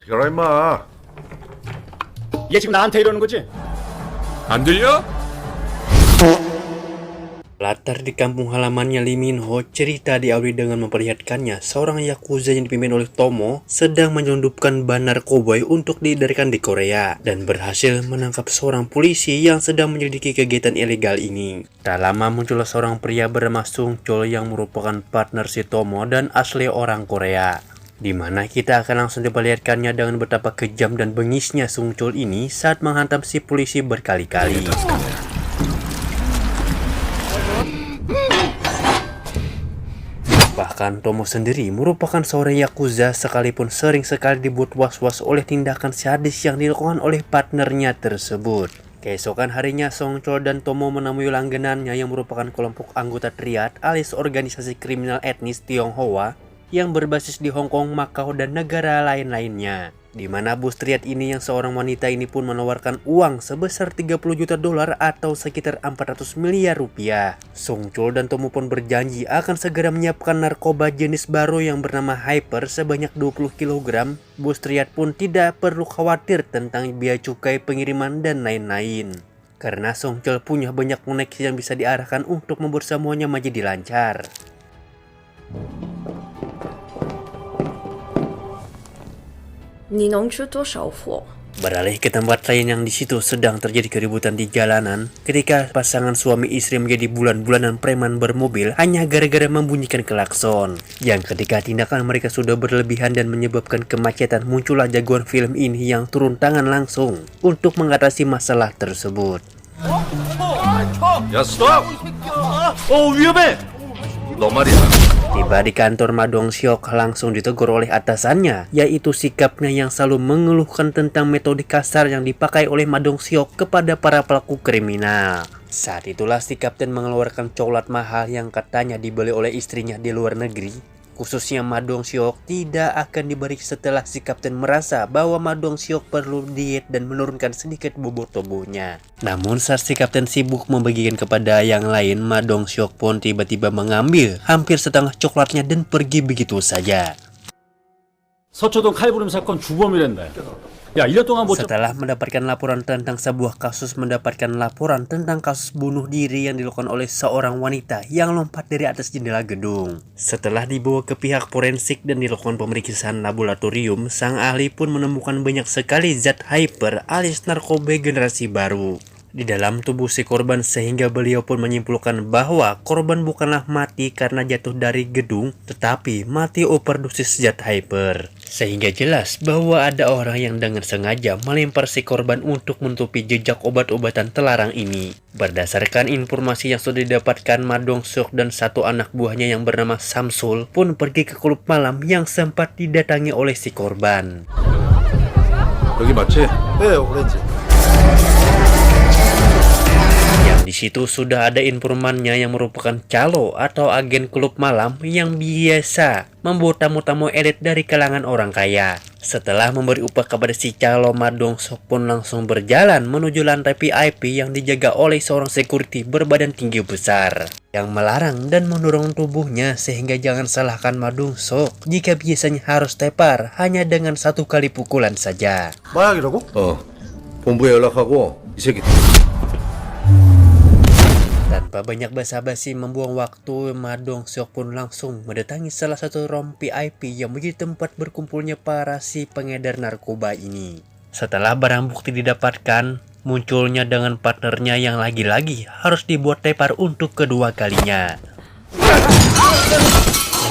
비켜라 임마. 얘 지금 나한테 이러는 거지? 안 들려? Latar di kampung halamannya Lee Min Ho, cerita diawali dengan memperlihatkannya seorang yakuza yang dipimpin oleh Tomo sedang menyelundupkan ban narkoba untuk diedarkan di Korea dan berhasil menangkap seorang polisi yang sedang menyelidiki kegiatan ilegal ini. Tak lama muncullah seorang pria bernama Sung Chol yang merupakan partner si Tomo dan asli orang Korea. Di mana kita akan langsung diperlihatkannya dengan betapa kejam dan bengisnya Sung Chol ini saat menghantam si polisi berkali-kali. Bahkan Tomo sendiri merupakan seorang yakuza sekalipun sering sekali dibuat was-was oleh tindakan sadis yang dilakukan oleh partnernya tersebut. Keesokan harinya Song Chol dan Tomo menemui langganannya yang merupakan kelompok anggota triad alias organisasi kriminal etnis Tionghoa yang berbasis di Hong Kong, Makau, dan negara lain-lainnya. Di mana bos triad ini yang seorang wanita ini pun menawarkan uang sebesar 30 juta dolar atau sekitar 400 miliar rupiah. Song Chol dan Tomo pun berjanji akan segera menyiapkan narkoba jenis baru yang bernama Hyper sebanyak 20 kg. Bos triad pun tidak perlu khawatir tentang biaya cukai pengiriman dan lain-lain. Karena Song Chol punya banyak koneksi yang bisa diarahkan untuk membuat semuanya menjadi lancar. Beralih ke tempat lain yang di situ sedang terjadi keributan di jalanan ketika pasangan suami istri menjadi bulan-bulanan preman bermobil hanya gara-gara membunyikan klakson. Yang ketika tindakan mereka sudah berlebihan dan menyebabkan kemacetan, muncullah jagoan film ini yang turun tangan langsung untuk mengatasi masalah tersebut. 야 스톱! 위험해! 너 말이야. Tiba di kantor Ma Dong-seok langsung ditegur oleh atasannya, yaitu sikapnya yang selalu mengeluhkan tentang metode kasar yang dipakai oleh Ma Dong-seok kepada para pelaku kriminal. Saat itulah si kapten mengeluarkan coklat mahal yang katanya dibeli oleh istrinya di luar negeri. Khususnya Ma Dong-seok tidak akan diberi setelah si kapten merasa bahwa Ma Dong-seok perlu diet dan menurunkan sedikit bobot tubuhnya. Namun saat si kapten sibuk membagikan kepada yang lain, Ma Dong-seok pun tiba-tiba mengambil hampir setengah coklatnya dan pergi begitu saja. 서초동 칼부림 사건 주범이란다. 야, 1년 동안 못 Setelah mendapatkan laporan tentang sebuah kasus tentang kasus bunuh diri yang dilakukan oleh seorang wanita yang lompat dari atas jendela gedung. Setelah dibawa ke pihak forensik dan dilakukan pemeriksaan laboratorium, sang ahli pun menemukan banyak sekali zat hyper alias narkoba generasi baru di dalam tubuh si korban, sehingga beliau pun menyimpulkan bahwa korban bukanlah mati karena jatuh dari gedung, tetapi mati overdosis zat hyper. Sehingga jelas bahwa ada orang yang dengan sengaja melempar si korban untuk menutupi jejak obat-obatan terlarang ini. Berdasarkan informasi yang sudah didapatkan, Ma Dong-seok dan satu anak buahnya yang bernama Samsul pun pergi ke klub malam yang sempat didatangi oleh si korban. 여기 맞지? 네, 오렌지. Di situ sudah ada informannya yang merupakan calo atau agen klub malam yang biasa membawa tamu-tamu elit dari kalangan orang kaya. Setelah memberi upah kepada si calo, Ma Dong-seok pun langsung berjalan menuju lantai VIP yang dijaga oleh seorang security berbadan tinggi besar yang melarang dan mendorong tubuhnya, sehingga jangan salahkan Ma Dong-seok jika biasanya harus tepar hanya dengan satu kali pukulan saja. 마약이라고? 본부에 연락하고 이 새끼. Tanpa banyak basa-basi membuang waktu, Ma Dong-seok pun langsung mendatangi salah satu room VIP yang menjadi tempat berkumpulnya para si pengedar narkoba ini. Setelah barang bukti didapatkan, munculnya dengan partnernya yang lagi-lagi harus dibuat tepar untuk kedua kalinya.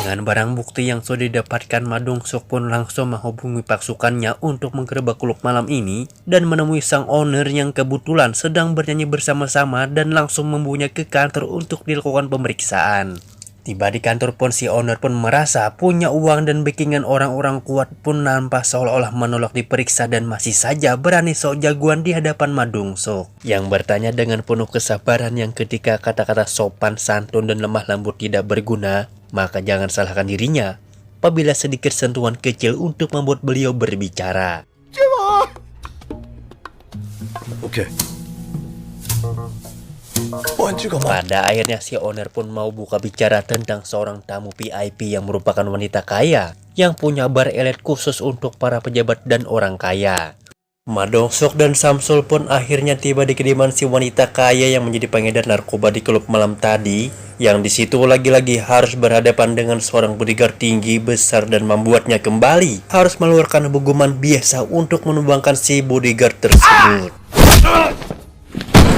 Dengan barang bukti yang sudah didapatkan, Ma Dong-seok pun langsung menghubungi pasukannya untuk menggerebek klub malam ini dan menemui sang owner yang kebetulan sedang bernyanyi bersama-sama dan langsung membawanya ke kantor untuk dilakukan pemeriksaan. Tiba di kantor pun si owner pun merasa punya uang dan backingan orang-orang kuat pun nampak seolah-olah menolak diperiksa dan masih saja berani sok jagoan di hadapan Ma Dong-seok yang bertanya dengan penuh kesabaran yang ketika kata-kata sopan, santun, dan lemah lembut tidak berguna, maka jangan salahkan dirinya apabila sedikit sentuhan kecil untuk membuat beliau berbicara. 오케이. Pada akhirnya si owner pun mau buka bicara tentang seorang tamu VIP yang merupakan wanita kaya yang punya bar elit khusus untuk para pejabat dan orang kaya. Madongsuk dan Samsul pun akhirnya tiba di kediaman si wanita kaya yang menjadi pengedar narkoba di klub malam tadi, yang disitu lagi-lagi harus berhadapan dengan seorang bodyguard tinggi besar dan membuatnya kembali harus mengeluarkan hukuman biasa untuk menumbangkan si bodyguard tersebut.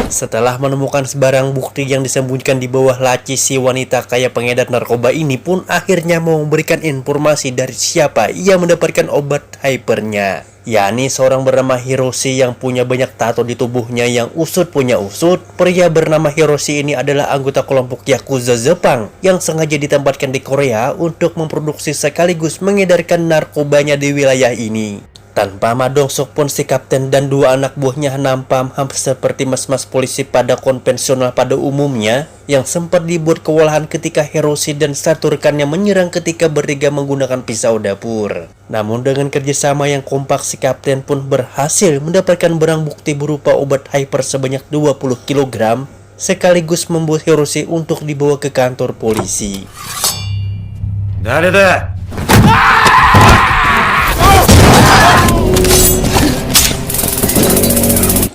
Setelah menemukan sebarang bukti yang disembunyikan di bawah laci, si wanita kaya pengedar narkoba ini pun akhirnya mau memberikan informasi dari siapa ia mendapatkan obat hypernya, yakni seorang bernama Hiroshi yang punya banyak tato di tubuhnya yang usut punya usut. Pria bernama Hiroshi ini adalah anggota kelompok Yakuza Jepang yang sengaja ditempatkan di Korea untuk memproduksi sekaligus mengedarkan narkobanya di wilayah ini. Tanpa Madongsuk pun si kapten dan dua anak buahnya nampak hampir seperti mas-mas polisi pada konvensional pada umumnya yang sempat dibuat kewalahan ketika Hiroshi dan satu rekannya menyerang ketika bertiga menggunakan pisau dapur. Namun dengan kerjasama yang kompak, si kapten pun berhasil mendapatkan barang bukti berupa obat hyper sebanyak 20 kg sekaligus membuat Hiroshi untuk dibawa ke kantor polisi.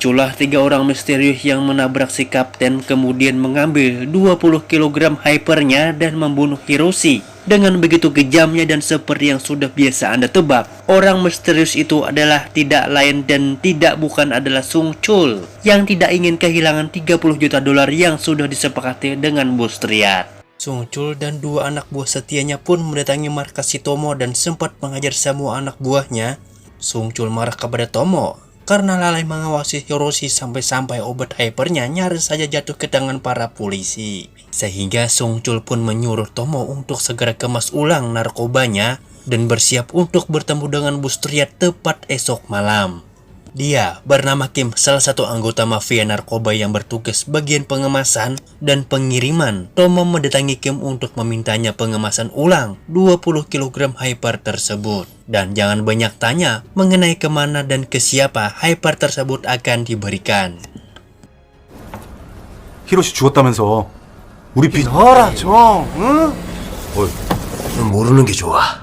Muncullah 3 orang misterius yang menabrak si kapten, kemudian mengambil 20 kg hypernya dan membunuh Hiroshi. Dengan begitu kejamnya dan seperti yang sudah biasa Anda tebak, orang misterius itu adalah tidak lain dan tidak bukan adalah Sung Chul yang tidak ingin kehilangan 30 juta dolar yang sudah disepakati dengan bos Triad. Sung Chul dan dua anak buah setianya pun mendatangi markas si Tomo dan sempat mengajar semua anak buahnya. Sung Chul marah kepada Tomo karena lalai mengawasi Hiroshi sampai-sampai obat hypernya nyaris saja jatuh ke tangan para polisi. Sehingga Sung Chul pun menyuruh Tomo untuk segera kemas ulang narkobanya dan bersiap untuk bertemu dengan bos Triad tepat esok malam. Dia bernama Kim, salah satu anggota mafia narkoba yang bertugas bagian pengemasan dan pengiriman. Tomo mendatangi Kim untuk memintanya pengemasan ulang 20 kg hyper tersebut. Dan jangan banyak tanya mengenai kemana dan ke siapa hyper tersebut akan diberikan. 히로시 죽었다면서 우리 빚 넣어라 좀 응? 모르는 게 좋아.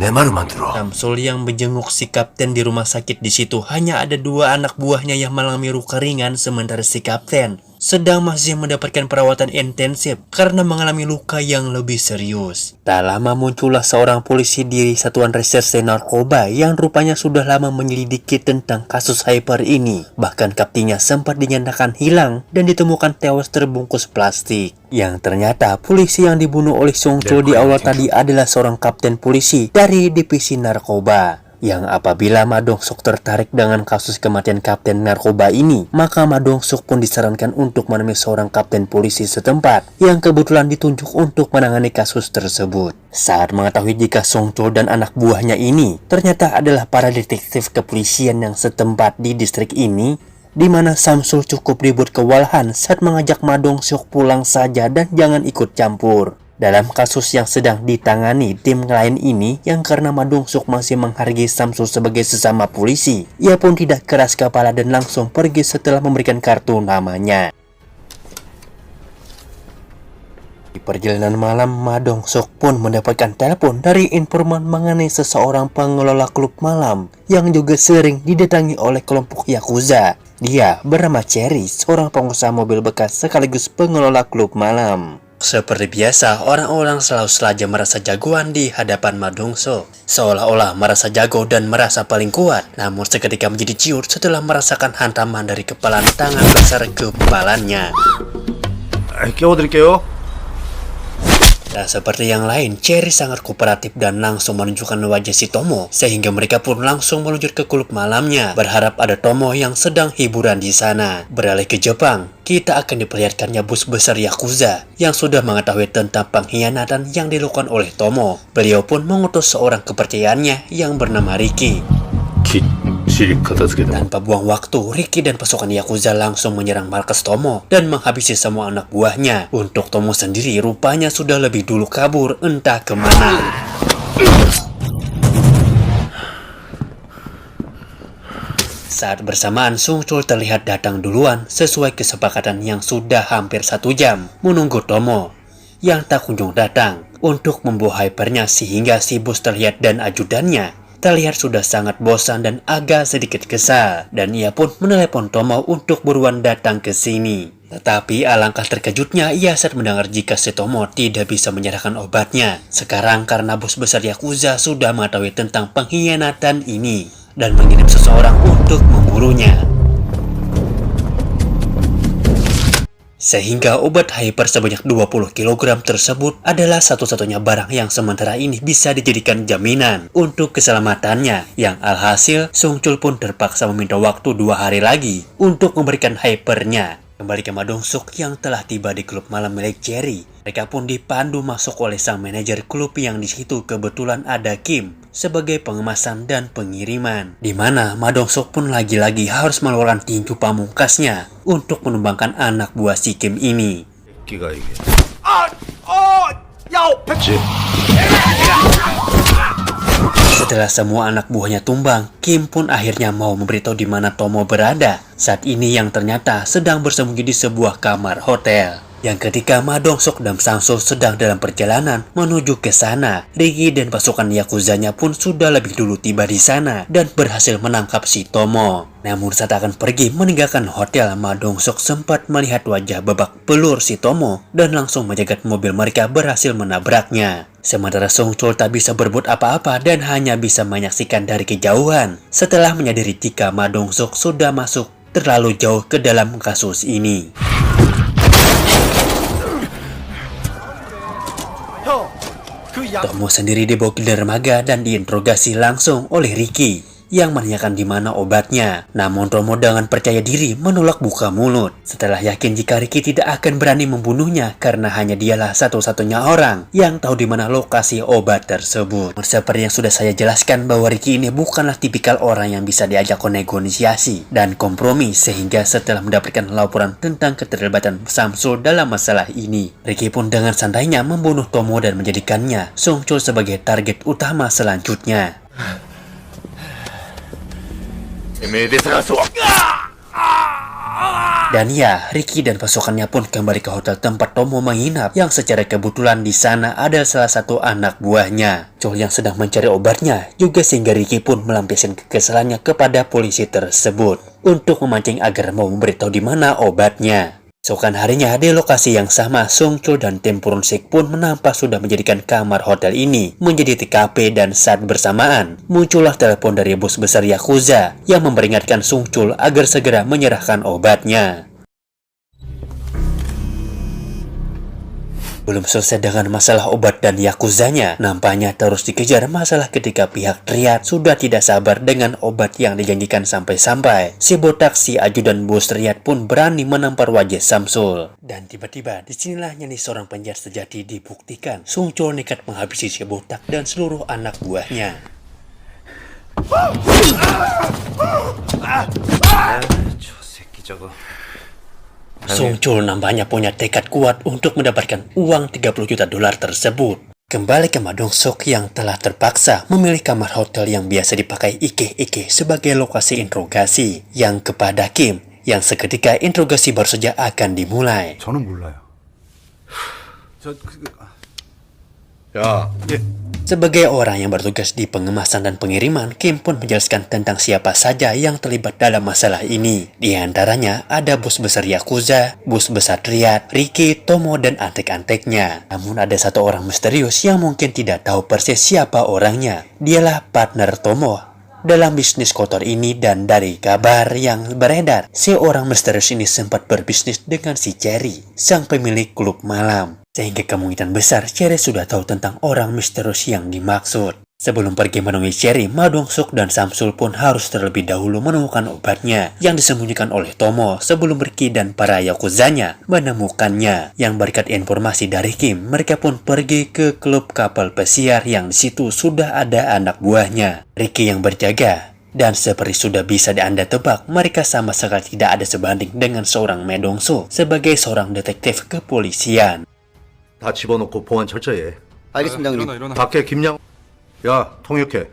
내 말만 들어. Samsul yang menjenguk si kapten di rumah sakit, di situ hanya ada dua anak buahnya yang mengalami luka ringan, sementara si kapten sedang masih mendapatkan perawatan intensif karena mengalami luka yang lebih serius. Tak lama muncullah seorang polisi di Satuan Reserse Narkoba yang rupanya sudah lama menyelidiki tentang kasus hyper ini. Bahkan kaptennya sempat dinyatakan hilang dan ditemukan tewas terbungkus plastik. Yang ternyata polisi yang dibunuh oleh Sung Chul di awal tadi adalah seorang kapten polisi dari divisi narkoba. Yang apabila Madongsuk tertarik dengan kasus kematian kapten narkoba ini, maka Madongsuk pun disarankan untuk menemui seorang kapten polisi setempat yang kebetulan ditunjuk untuk menangani kasus tersebut. Saat mengetahui jika Sung Chul dan anak buahnya ini ternyata adalah para detektif kepolisian yang setempat di distrik ini, di mana Samsul cukup dibuat kewalahan saat mengajak Madongsuk pulang saja dan jangan ikut campur dalam kasus yang sedang ditangani tim lain ini. Yang karena Madongsuk masih menghargai Samsul sebagai sesama polisi, ia pun tidak keras kepala dan langsung pergi setelah memberikan kartu namanya. Di perjalanan malam, Madongsuk pun mendapatkan telepon dari informan mengenai seseorang pengelola klub malam yang juga sering didatangi oleh kelompok Yakuza. Dia bernama Cherry, seorang pengusaha mobil bekas sekaligus pengelola klub malam. Seperti biasa, orang-orang selalu saja merasa jagoan di hadapan Madongsuk, seolah-olah merasa jago dan merasa paling kuat. Namun seketika menjadi ciut setelah merasakan hantaman dari kepalan tangan besar kepalanya. 깨워드릴게요. Tak seperti yang lain, Cherry sangat kooperatif dan langsung menunjukkan wajah si Tomo, sehingga mereka pun langsung meluncur ke klub malamnya, berharap ada Tomo yang sedang hiburan di sana. Beralih ke Jepang, kita akan diperlihatkannya bos besar Yakuza yang sudah mengetahui tentang pengkhianatan yang dilakukan oleh Tomo. Beliau pun mengutus seorang kepercayaannya yang bernama Ricky. Tanpa buang waktu, Ricky dan pasukan Yakuza langsung menyerang markas Tomo dan menghabisi semua anak buahnya. Untuk Tomo sendiri rupanya sudah lebih dulu kabur entah kemana. Saat bersamaan, Sung Chul terlihat datang duluan sesuai kesepakatan yang sudah hampir 1 jam menunggu Tomo yang tak kunjung datang untuk membawa hypernya, sehingga si bos terlihat dan ajudannya terlihat sudah sangat bosan dan agak sedikit kesal, dan ia pun menelepon Tomo untuk buruan datang ke sini. Tetapi alangkah terkejutnya ia saat mendengar jika si Tomo tidak bisa menyerahkan obatnya sekarang karena bos besar Yakuza sudah mengetahui tentang pengkhianatan ini dan mengirim seseorang untuk memburunya. Sehingga obat hyper sebanyak 20 kg tersebut adalah satu-satunya barang yang sementara ini bisa dijadikan jaminan untuk keselamatannya, yang alhasil Sung Chul pun terpaksa meminta waktu 2 hari lagi untuk memberikan hypernya kembali ke Ma Dong-suk yang telah tiba di klub malam milik Cherry. Mereka pun dipandu masuk oleh sang manajer klub yang di situ kebetulan ada Kim sebagai pengemasan dan pengiriman, di mana Ma Dong-suk pun lagi-lagi harus mengeluarkan tinju pamungkasnya untuk menumbangkan anak buah si Kim ini. 끼가 이게. Setelah semua anak buahnya tumbang, Kim pun akhirnya mau memberitahu di mana Tomo berada saat ini, yang ternyata sedang bersembunyi di sebuah kamar hotel. Yang ketika Ma Dong-suk dan Samsul sedang dalam perjalanan menuju ke sana, Riki dan pasukan Yakuzanya pun sudah lebih dulu tiba di sana dan berhasil menangkap si Tomo. Namun saat akan pergi meninggalkan hotel, Ma Dong-suk sempat melihat wajah babak belur si Tomo dan langsung menjegat mobil mereka berhasil menabraknya. Sementara Sung Chul tak bisa berbuat apa-apa dan hanya bisa menyaksikan dari kejauhan setelah menyadari jika Ma Dong-suk sudah masuk terlalu jauh ke dalam kasus ini. Tomo sendiri dibawa ke dermaga dan diinterogasi langsung oleh Riki yang menanyakan di mana obatnya. Namun Tomo dengan percaya diri menolak buka mulut setelah yakin jika Riki tidak akan berani membunuhnya karena hanya dialah satu-satunya orang yang tahu di mana lokasi obat tersebut. Seperti yang sudah saya jelaskan bahwa Riki ini bukanlah tipikal orang yang bisa diajak negosiasi dan kompromi, sehingga setelah mendapatkan laporan tentang keterlibatan Samsul dalam masalah ini, Riki pun dengan santainya membunuh Tomo dan menjadikannya Sung Chul sebagai target utama selanjutnya. Dan ya, Riki dan pasukannya pun kembali ke hotel tempat Tomo menginap, yang secara kebetulan di sana ada salah satu anak buahnya, Chul, yang sedang mencari obatnya juga, sehingga Riki pun melampiaskan kekesalannya kepada polisi tersebut untuk memancing agar mau memberitahu di mana obatnya. Keesokan harinya di lokasi yang sama, Sung Chul dan tim Purun-sik pun menampak sudah menjadikan kamar hotel ini menjadi TKP, dan saat bersamaan muncullah telepon dari bos besar Yakuza yang memperingatkan Sung Chul agar segera menyerahkan obatnya. Belum selesai dengan masalah obat dan Yakuzanya, nampaknya terus dikejar masalah ketika pihak Triad sudah tidak sabar dengan obat yang dijanjikan, sampai-sampai si botak si ajudan bos Triad pun berani menampar wajah Samsul. Dan tiba-tiba disinilah nyali seorang penjahat sejati dibuktikan. Sung Chul nekat menghabisi si botak dan seluruh anak buahnya. 저 새끼 저거. Sung Chul nampaknya punya tekad kuat untuk mendapatkan uang 30 juta dolar tersebut. Kembali ke Ma Dong-suk yang telah terpaksa memilih kamar hotel yang biasa dipakai Ike sebagai lokasi interogasi yang kepada Kim, yang seketika interogasi baru saja akan dimulai. 저는 몰라요. 야, Sebagai orang yang bertugas di pengemasan dan pengiriman, Kim pun menjelaskan tentang siapa saja yang terlibat dalam masalah ini. Di antaranya ada bos besar Yakuza, bos besar Triad, Riki, Tomo, dan antek-anteknya. Namun ada satu orang misterius yang mungkin tidak tahu persis siapa orangnya. Dialah partner Tomo dalam bisnis kotor ini, dan dari kabar yang beredar, si orang misterius ini sempat berbisnis dengan si Cherry, sang pemilik klub malam. Sehingga kemungkinan besar Cherry sudah tahu tentang orang misterius yang dimaksud. Sebelum pergi menemui Cherry, Ma Dong-suk dan Samsul pun harus terlebih dahulu menemukan obatnya yang disembunyikan oleh Tomo sebelum Riki dan para Yakuzanya menemukannya. Yang berkat informasi dari Kim, mereka pun pergi ke klub kapal pesiar yang di situ sudah ada anak buahnya, Riki, yang berjaga. Dan seperti sudah bisa Anda tebak, mereka sama sekali tidak ada sebanding dengan seorang Ma Dong-suk sebagai seorang detektif kepolisian. 다 집어넣고 보안 철저히 해. 알겠습니다, 형님. 밖에 김양. 야, 통역해.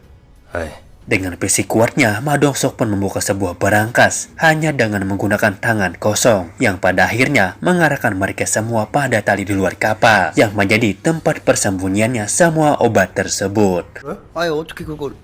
아이, Dengan fisik kuatnya, Ma Dong-seok pun membuka sebuah berangkas hanya dengan menggunakan tangan kosong yang pada akhirnya mengarahkan mereka semua pada tali di luar kapal yang menjadi tempat persembunyiannya semua obat tersebut. 아예 어떻게 그걸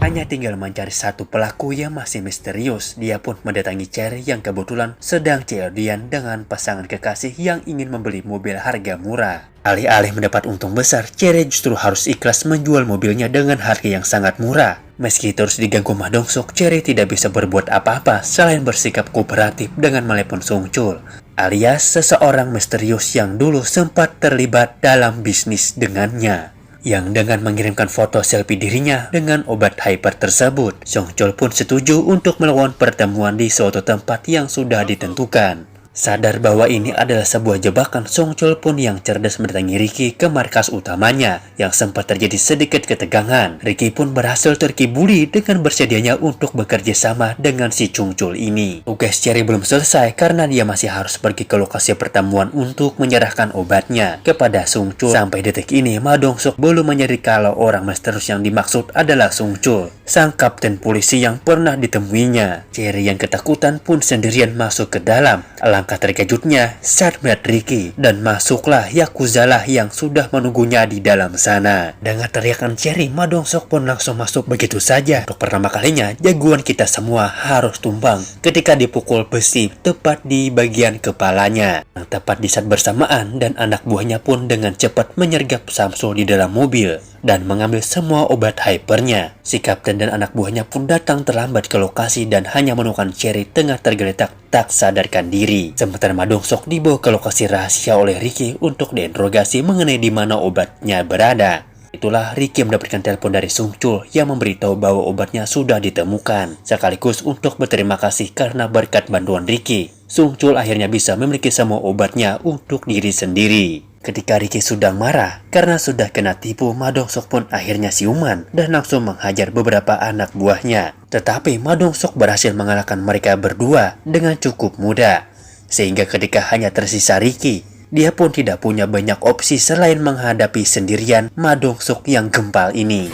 Hanya tinggal mencari satu pelaku yang masih misterius. Dia pun mendatangi Cherry yang kebetulan sedang COD-an dengan pasangan kekasih yang ingin membeli mobil harga murah. Alih-alih mendapat untung besar, Cherry justru harus ikhlas menjual mobilnya dengan harga yang sangat murah. Meski terus diganggu Ma Dong-seok, Cherry tidak bisa berbuat apa-apa selain bersikap kooperatif dengan melepon Sung Chul, alias seseorang misterius yang dulu sempat terlibat dalam bisnis dengannya. Yang dengan mengirimkan foto selfie dirinya dengan obat hyper tersebut, Sung Chul pun setuju untuk melakukan pertemuan di suatu tempat yang sudah ditentukan. Sadar bahwa ini adalah sebuah jebakan, Sung Chul pun yang cerdas mendatangi Ricky ke markas utamanya yang sempat terjadi sedikit ketegangan. Ricky pun berhasil terkibuli dengan bersedianya untuk bekerja sama dengan si Sung Chul ini. Tugas Cherry belum selesai karena dia masih harus pergi ke lokasi pertemuan untuk menyerahkan obatnya kepada Sung Chul. Sampai detik ini, Ma Dong-seok belum menyadari kalau orang misterius yang dimaksud adalah Sung Chul, sang kapten polisi yang pernah ditemuinya. Cherry yang ketakutan pun sendirian masuk ke dalam. Alangkah terkejutnya saat melihat Ricky dan masuklah Yakuza lah yang sudah menunggunya di dalam sana. Dengan teriakan Cherry, Ma Dong-seok pun langsung masuk begitu saja. Untuk pertama kalinya, jagoan kita semua harus tumbang ketika dipukul besi tepat di bagian kepalanya. Tepat di saat bersamaan, dan anak buahnya pun dengan cepat menyergap Samsul di dalam mobil dan mengambil semua obat hypernya. Si kapten dan anak buahnya pun datang terlambat ke lokasi dan hanya menemukan Cherry tengah tergeletak tak sadarkan diri. Sementara Ma Dong-seok dibawa ke lokasi rahasia oleh Ricky untuk diinterogasi mengenai di mana obatnya berada. Itulah Ricky mendapatkan telepon dari Sung Chul yang memberitahu bahwa obatnya sudah ditemukan. Sekaligus untuk berterima kasih karena berkat bantuan Ricky, Sung Chul akhirnya bisa memiliki semua obatnya untuk diri sendiri. Ketika Ricky sedang marah karena sudah kena tipu, Ma Dong-seok pun akhirnya siuman dan langsung menghajar beberapa anak buahnya. Tetapi Ma Dong-seok berhasil mengalahkan mereka berdua dengan cukup mudah. Sehingga ketika hanya tersisa Ricky, dia pun tidak punya banyak opsi selain menghadapi sendirian Ma Dong-seok yang gempal ini.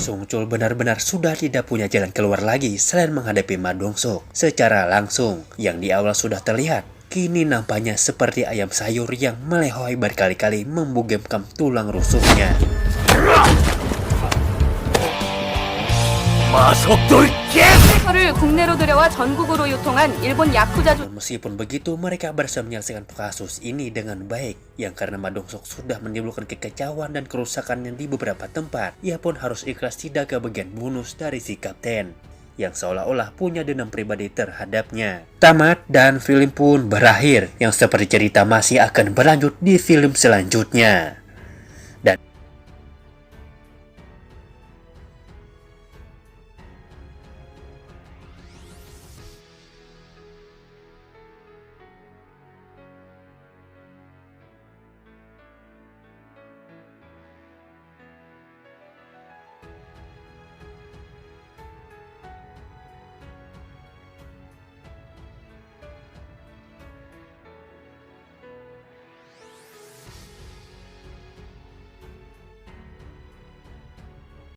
Sung Chul benar-benar sudah tidak punya jalan keluar lagi selain menghadapi Ma Dong-seok secara langsung. Yang di awal sudah terlihat, kini nampaknya seperti ayam sayur yang melehoi berkali-kali membungkam tulang rusuknya. 를 국내로 들여와 전국으로 유통한 일본 야쿠자 Meskipun begitu, mereka berhasil menyelesaikan kasus ini dengan baik. Yang karena Ma Dong-seok sudah menimbulkan kekacauan dan kerusakan yang di beberapa tempat, ia pun harus ikhlas tidak ke bagian bonus dari si kapten yang seolah-olah punya dendam pribadi terhadapnya. Tamat dan film pun berakhir, yang seperti cerita masih akan berlanjut di film selanjutnya.